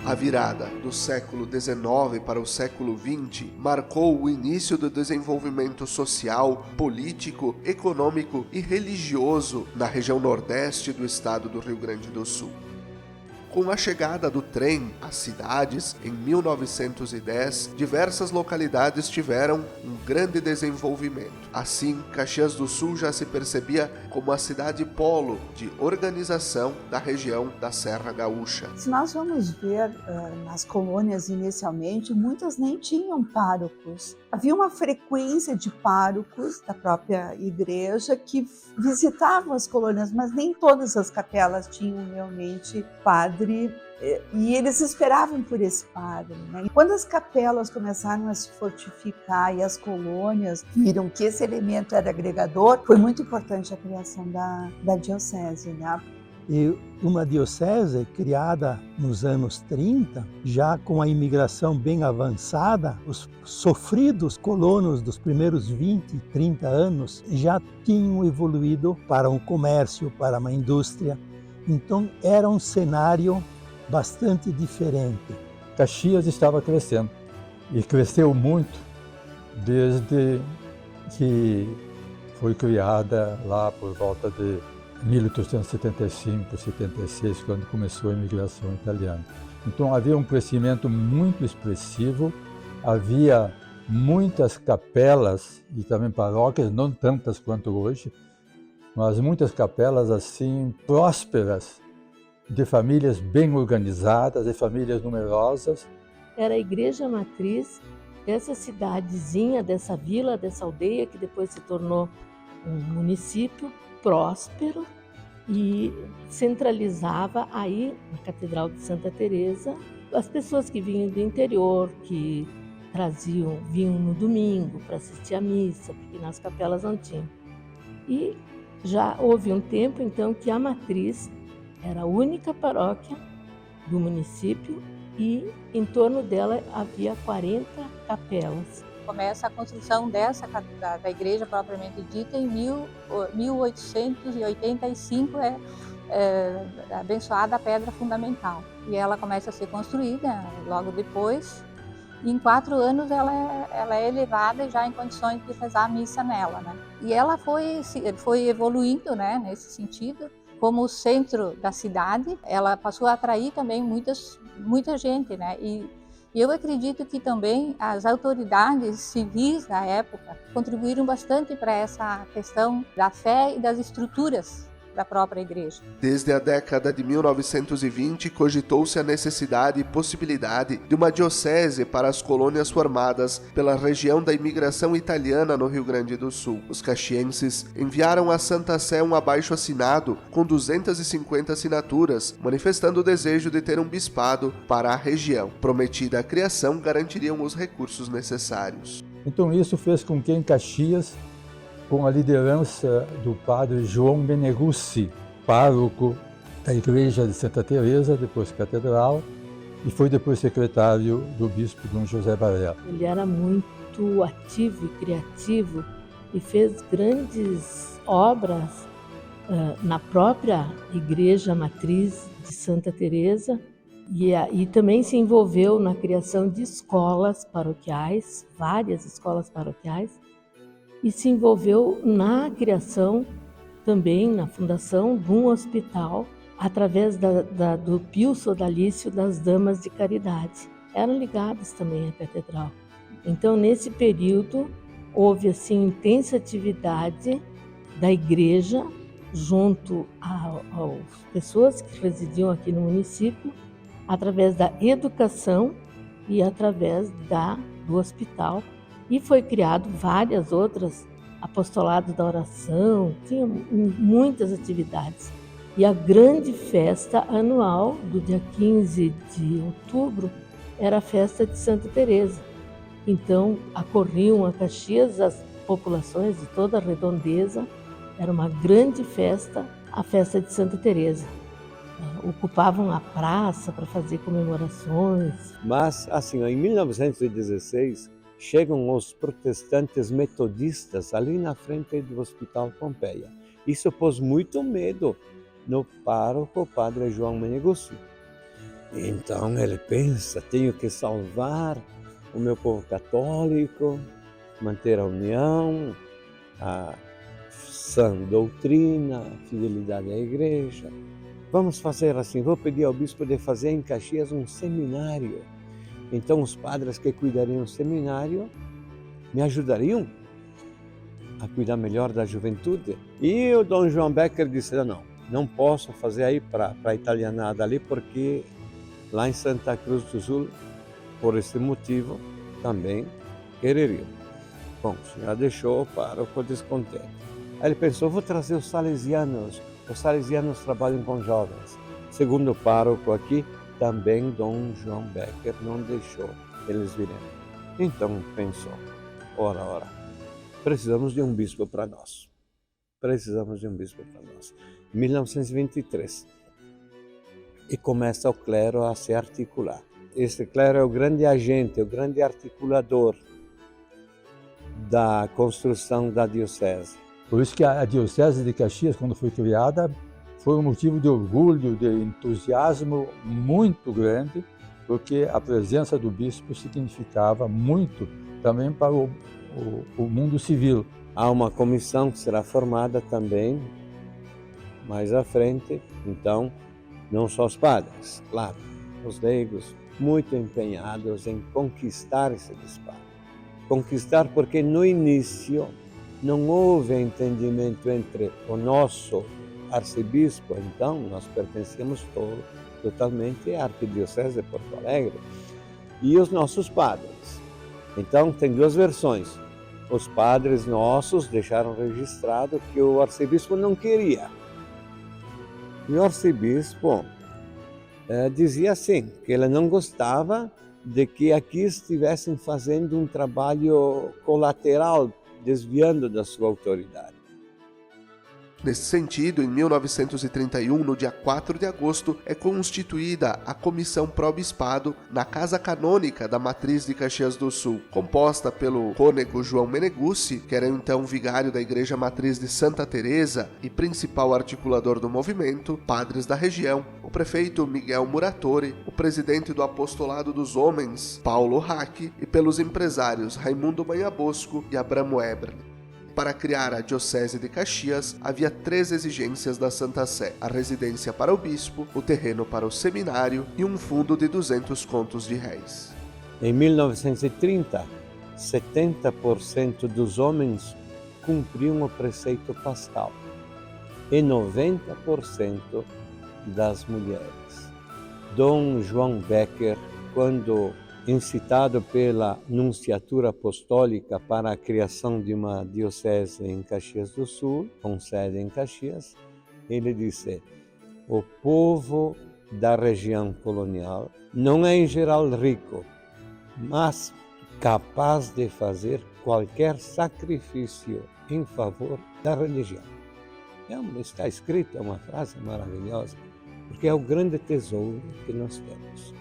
A virada do século XIX para o século XX marcou o início do desenvolvimento social, político, econômico e religioso na região nordeste do estado do Rio Grande do Sul. Com a chegada do trem às cidades, em 1910, diversas localidades tiveram um grande desenvolvimento. Assim, Caxias do Sul já se percebia como a cidade polo de organização da região da Serra Gaúcha. Se nós vamos ver nas colônias inicialmente, muitas nem tinham párocos. Havia uma frequência de párocos da própria igreja que visitavam as colônias, mas nem todas as capelas tinham realmente padre, e eles esperavam por esse padre, né? E quando as capelas começaram a se fortificar e as colônias viram que esse elemento era agregador, foi muito importante a criação da diocese, né? E uma diocese criada nos anos 30, já com a imigração bem avançada, os sofridos colonos dos primeiros 20, 30 anos já tinham evoluído para um comércio, para uma indústria. Então era um cenário bastante diferente. Caxias estava crescendo e cresceu muito desde que foi criada lá por volta de 1875, 76, quando começou a imigração italiana. Então havia um crescimento muito expressivo, havia muitas capelas e também paróquias, não tantas quanto hoje, mas muitas capelas assim prósperas, de famílias bem organizadas, de famílias numerosas. Era a igreja matriz dessa cidadezinha, dessa vila, dessa aldeia que depois se tornou um município próspero e centralizava aí na Catedral de Santa Teresa as pessoas que vinham do interior, que vinham no domingo para assistir à missa, porque nas capelas não tinham. E já houve um tempo então que a matriz era a única paróquia do município e em torno dela havia 40 capelas. Começa a construção da igreja propriamente dita em 1885, abençoada a pedra fundamental. E ela começa a ser construída logo depois. E em 4 anos ela é elevada já em condições de rezar a missa nela, né? E ela foi evoluindo, né, nesse sentido. Como o centro da cidade, ela passou a atrair também muita gente, né? E eu acredito que também as autoridades civis da época contribuíram bastante para essa questão da fé e das estruturas da própria igreja. Desde a década de 1920, cogitou-se a necessidade e possibilidade de uma diocese para as colônias formadas pela região da imigração italiana no Rio Grande do Sul. Os caxienses enviaram à Santa Sé um abaixo-assinado com 250 assinaturas, manifestando o desejo de ter um bispado para a região. Prometida a criação, garantiriam os recursos necessários. Então isso fez com que em Caxias, com a liderança do padre João Meneguzzi, pároco da igreja de Santa Teresa, depois catedral, e foi depois secretário do bispo Dom José Varela. Ele era muito ativo e criativo e fez grandes obras na própria igreja matriz de Santa Teresa e também se envolveu na criação de escolas paroquiais, várias escolas paroquiais, e se envolveu na criação, também na fundação de um hospital, através do Pio Sodalício das Damas de Caridade. Eram ligadas também à catedral. Então, nesse período, houve assim intensa atividade da igreja junto às pessoas que residiam aqui no município, através da educação e através do hospital. E foi criado várias outras, apostolados da oração, tinha muitas atividades. E a grande festa anual, do dia 15 de outubro, era a festa de Santa Teresa. Então, acorriam a Caxias as populações de toda a redondeza, era uma grande festa, a festa de Santa Teresa. Ocupavam a praça para fazer comemorações. Mas, assim, em 1916, chegam os protestantes metodistas ali na frente do Hospital Pompeia. Isso pôs muito medo no pároco, padre João Meneguzzi. Então ele pensa, tenho que salvar o meu povo católico, manter a união, a sã doutrina, a fidelidade à igreja. Vamos fazer assim, vou pedir ao bispo de fazer em Caxias um seminário. Então os padres que cuidariam do seminário me ajudariam a cuidar melhor da juventude. E o Dom João Becker disse, não posso fazer aí para a italianada ali, porque lá em Santa Cruz do Sul, por esse motivo, também quereriam. Bom, o senhor deixou o pároco descontente. Aí ele pensou, vou trazer os salesianos trabalham com jovens. Segundo o pároco aqui, também Dom João Becker não deixou eles virem. Então pensou, ora, precisamos de um bispo para nós. Em 1923. E começa o clero a se articular. Este clero é o grande agente, o grande articulador da construção da diocese. Por isso que a Diocese de Caxias, quando foi criada, foi um motivo de orgulho, de entusiasmo muito grande, porque a presença do bispo significava muito também para o mundo civil. Há uma comissão que será formada também mais à frente, então, não só os padres, claro, os leigos, muito empenhados em conquistar esse espaço. Conquistar porque no início não houve entendimento entre o nosso arcebispo, então nós pertencemos totalmente à Arquidiocese de Porto Alegre, e os nossos padres. Então tem duas versões. Os padres nossos deixaram registrado que o arcebispo não queria. E o arcebispo dizia assim, que ele não gostava de que aqui estivessem fazendo um trabalho colateral, desviando da sua autoridade. Nesse sentido, em 1931, no dia 4 de agosto, é constituída a Comissão Pró-Bispado na Casa Canônica da Matriz de Caxias do Sul, composta pelo cônego João Meneguzzi, que era então vigário da Igreja Matriz de Santa Teresa e principal articulador do movimento, padres da região, o prefeito Miguel Muratori, o presidente do Apostolado dos Homens, Paulo Hack, e pelos empresários Raimundo Manhabosco e Abramo Eberle. Para criar a Diocese de Caxias, havia 3 exigências da Santa Sé: a residência para o bispo, o terreno para o seminário e um fundo de 200 contos de réis. Em 1930, 70% dos homens cumpriam o preceito pascal e 90% das mulheres. Dom João Becker, quando incitado pela Nunciatura Apostólica para a criação de uma diocese em Caxias do Sul, com sede em Caxias, ele disse: o povo da região colonial não é em geral rico, mas capaz de fazer qualquer sacrifício em favor da religião. Está escrito, é uma frase maravilhosa, porque é o grande tesouro que nós temos.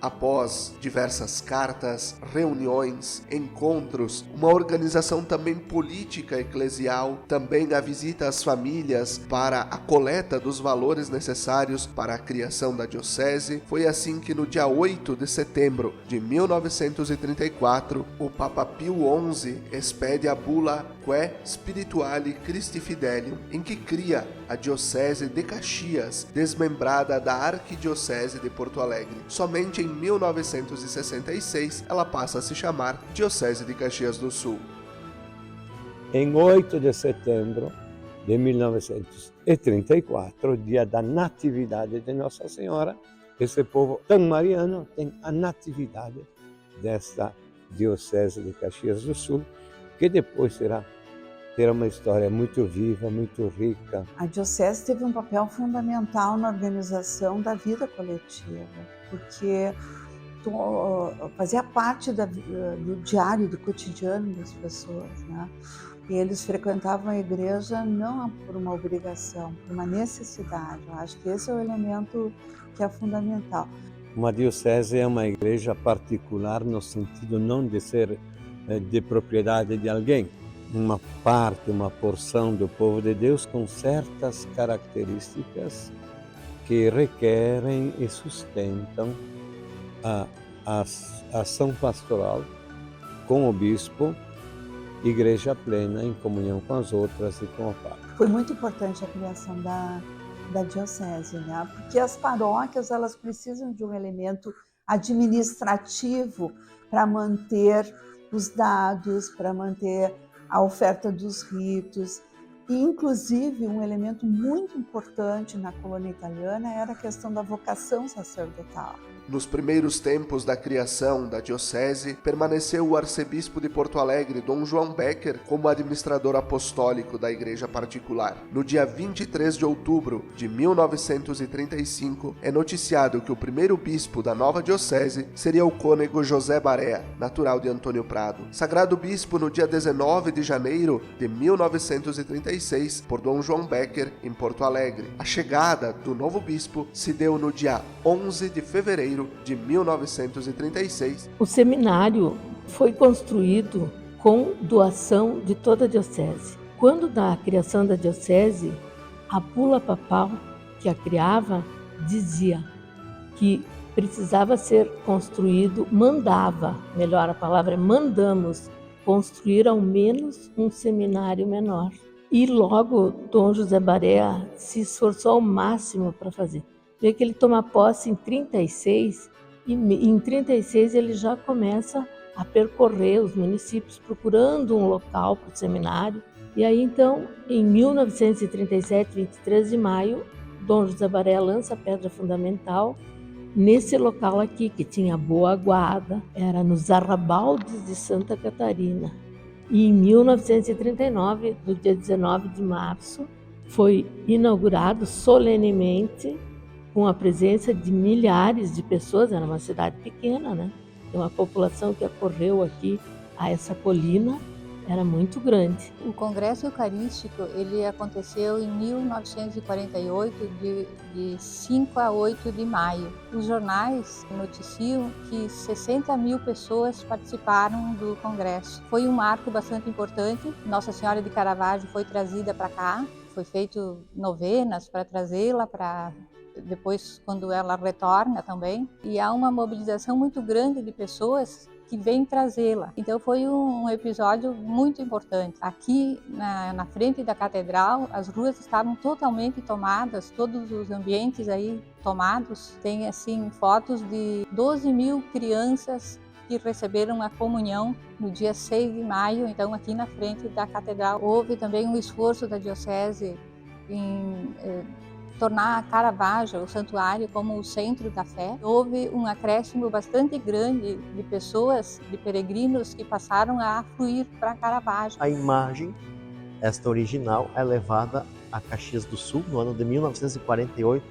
Após diversas cartas, reuniões, encontros, uma organização também política eclesial, também a visita às famílias para a coleta dos valores necessários para a criação da diocese, foi assim que no dia 8 de setembro de 1934, o Papa Pio XI expede a bula Que Spirituali Christi Fidelium, em que cria a Diocese de Caxias, desmembrada da Arquidiocese de Porto Alegre. Somente em 1966 ela passa a se chamar Diocese de Caxias do Sul. Em 8 de setembro de 1934, dia da Natividade de Nossa Senhora, esse povo tão mariano tem a natividade desta Diocese de Caxias do Sul, que depois terá uma história muito viva, muito rica. A Diocese teve um papel fundamental na organização da vida coletiva, porque fazia parte do diário, do cotidiano das pessoas, né? E eles frequentavam a igreja não por uma obrigação, por uma necessidade. Eu acho que esse é o elemento que é fundamental. Uma diocese é uma igreja particular no sentido não de ser de propriedade de alguém, uma parte, uma porção do povo de Deus com certas características que requerem e sustentam a ação pastoral com o bispo, igreja plena em comunhão com as outras e com o Papa. Foi muito importante a criação da diocese, né? Porque as paróquias elas precisam de um elemento administrativo para manter os dados, para manter a oferta dos ritos. E, inclusive, um elemento muito importante na colônia italiana era a questão da vocação sacerdotal. Nos primeiros tempos da criação da diocese, permaneceu o arcebispo de Porto Alegre, Dom João Becker, como administrador apostólico da igreja particular. No dia 23 de outubro de 1935, é noticiado que o primeiro bispo da nova diocese seria o cônego José Barea, natural de Antônio Prado. Sagrado bispo no dia 19 de janeiro de 1936, por Dom João Becker, em Porto Alegre. A chegada do novo bispo se deu no dia 11 de fevereiro de 1936. O seminário foi construído com doação de toda a diocese. Quando da criação da diocese, a bula papal que a criava dizia que precisava ser construído, melhor a palavra é mandamos, construir ao menos um seminário menor. E logo Dom José Barea se esforçou ao máximo para fazer. Vê que ele toma posse em 36 e em 36 ele já começa a percorrer os municípios procurando um local para o seminário. E aí então, em 1937, 23 de maio, Dom José Barea lança a pedra fundamental nesse local aqui, que tinha boa guarda, era nos arrabaldes de Santa Catarina. E em 1939, no dia 19 de março, foi inaugurado solenemente, com a presença de milhares de pessoas. Era uma cidade pequena, né? Então a população que acorreu aqui a essa colina era muito grande. O Congresso Eucarístico ele aconteceu em 1948, de 5 a 8 de maio. Os jornais noticiam que 60 mil pessoas participaram do Congresso. Foi um marco bastante importante. Nossa Senhora de Caravaggio foi trazida para cá, foi feito novenas para trazê-la para depois quando ela retorna também, e há uma mobilização muito grande de pessoas que vêm trazê-la. Então foi um episódio muito importante. Aqui na frente da catedral, as ruas estavam totalmente tomadas, todos os ambientes aí tomados. Tem assim fotos de 12 mil crianças que receberam a comunhão no dia 6 de maio, então aqui na frente da catedral. Houve também um esforço da diocese em tornar Caravaggio, o santuário, como o centro da fé. Houve um acréscimo bastante grande de pessoas, de peregrinos que passaram a afluir para Caravaggio. A imagem, esta original, é levada a Caxias do Sul no ano de 1948,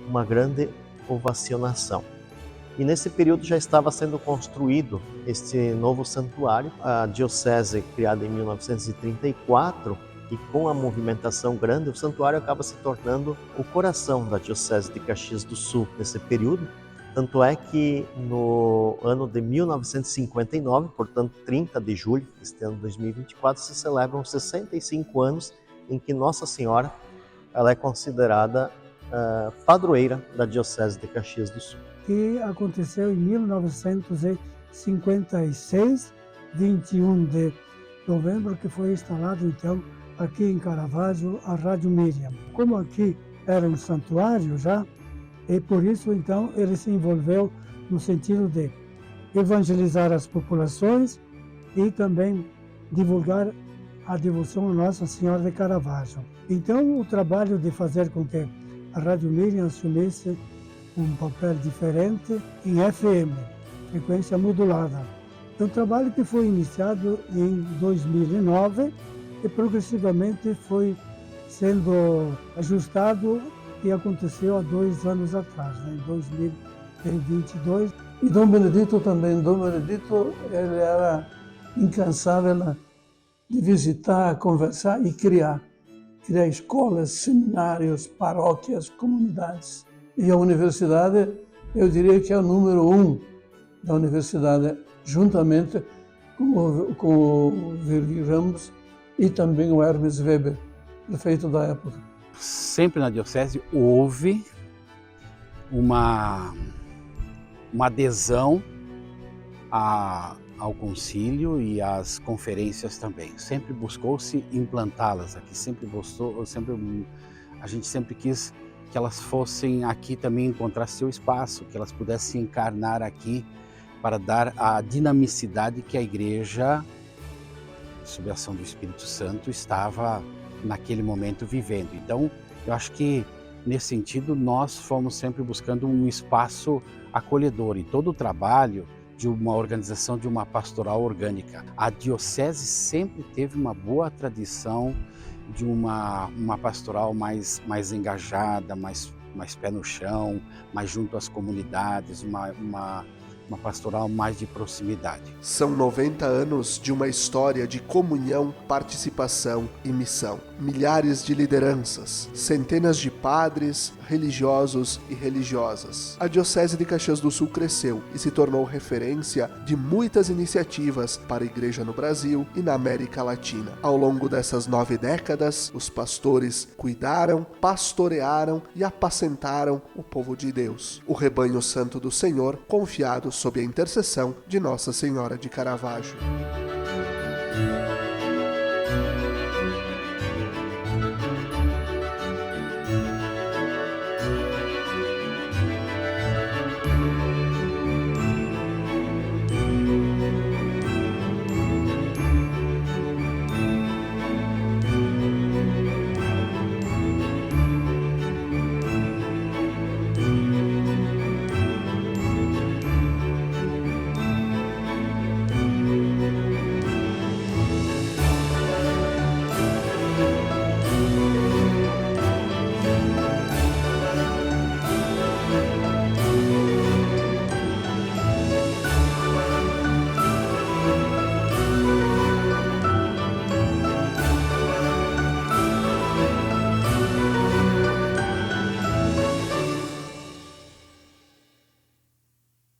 uma grande ovacionação. E nesse período já estava sendo construído este novo santuário. A diocese, criada em 1934, e com a movimentação grande, o santuário acaba se tornando o coração da Diocese de Caxias do Sul nesse período. Tanto é que no ano de 1959, portanto 30 de julho deste ano de 2024, se celebram 65 anos em que Nossa Senhora ela é considerada padroeira da Diocese de Caxias do Sul. Que aconteceu em 1956, 21 de novembro, que foi instalado então aqui em Caravaggio, a Rádio Miriam. Como aqui era um santuário já, e por isso então ele se envolveu no sentido de evangelizar as populações e também divulgar a devoção a Nossa Senhora de Caravaggio. Então o trabalho de fazer com que a Rádio Miriam assumisse um papel diferente em FM, frequência modulada. É um trabalho que foi iniciado em 2009 e progressivamente foi sendo ajustado, e aconteceu há 2 anos atrás, né, em 2022. E Dom Benedito também. Dom Benedito ele era incansável de visitar, conversar e criar escolas, seminários, paróquias, comunidades. E a universidade, eu diria que é o número 1 da universidade, juntamente com o Virgílio Ramos e também o Hermes Weber, prefeito da época. Sempre na diocese houve uma adesão ao concílio e às conferências também. Sempre buscou-se implantá-las aqui, a gente sempre quis que elas fossem aqui também encontrar seu espaço, que elas pudessem encarnar aqui para dar a dinamicidade que a Igreja, sob a ação do Espírito Santo, estava naquele momento vivendo. Então, eu acho que nesse sentido nós fomos sempre buscando um espaço acolhedor, e todo o trabalho de uma organização, de uma pastoral orgânica. A diocese sempre teve uma boa tradição de uma pastoral mais engajada, mais pé no chão, mais junto às comunidades, uma pastoral mais de proximidade. São 90 anos de uma história de comunhão, participação e missão. Milhares de lideranças, centenas de padres, religiosos e religiosas. A Diocese de Caxias do Sul cresceu e se tornou referência de muitas iniciativas para a Igreja no Brasil e na América Latina. Ao longo dessas 9 décadas, os pastores cuidaram, pastorearam e apacentaram o povo de Deus, o rebanho santo do Senhor, confiado sob a intercessão de Nossa Senhora de Caravaggio.